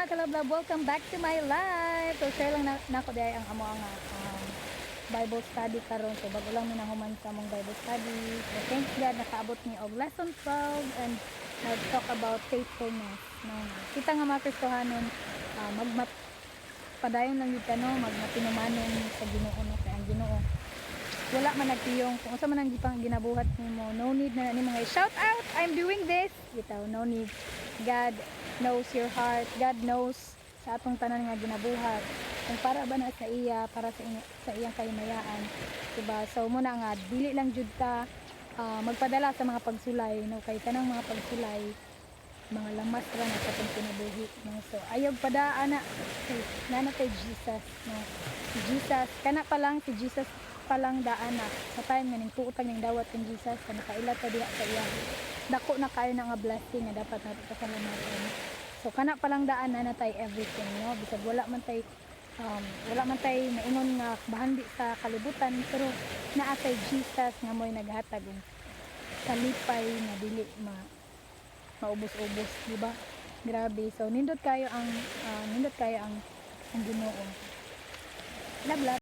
mga kalablab, welcome back to my life. So share lang na ko dahil ang amo ang Bible study karon. So bago lang minahuman sa among Bible study. So thanks God nakaabot ni og lesson 12 and nag-talk about faithfulness. No, kita nga mga Kristohanon, padayon lang yun no, magmatinumanon sa Ginoo no, kaya ang Ginoo wala man nagtiyong kung unsa man ang gipang ginabuhat nimo, no need na ni mga shout out I'm doing this bitaw, no need. God knows your heart, God knows sa atong tanan nga ginabuhat kung para ba na sa iya, para sa iyang kalimayaan, diba? So muna nga dili lang jud ka magpadala sa mga pagsulay, no, kay kanang mga pagsulay mga lamas ra na sa atong kinabuhi, no? So ayog pada ana kay Jesus, no? Si Jesus kana pa lang, si Jesus palang daan na sa time nga ning tuotang ning dawat kang Jesus kana kailat ta diha sa iya dako na kayo na nga blessing nga dapat nato pasalamatan. So kana palang daan na natay everything, no, bisag wala man tay maingon nga bahandi sa kalibutan, pero naa kay Jesus nga moy naghatag og kalipay nga dili maubos-ubos, di ba? Grabe. So nindot kayo ang Ginoo. Love love.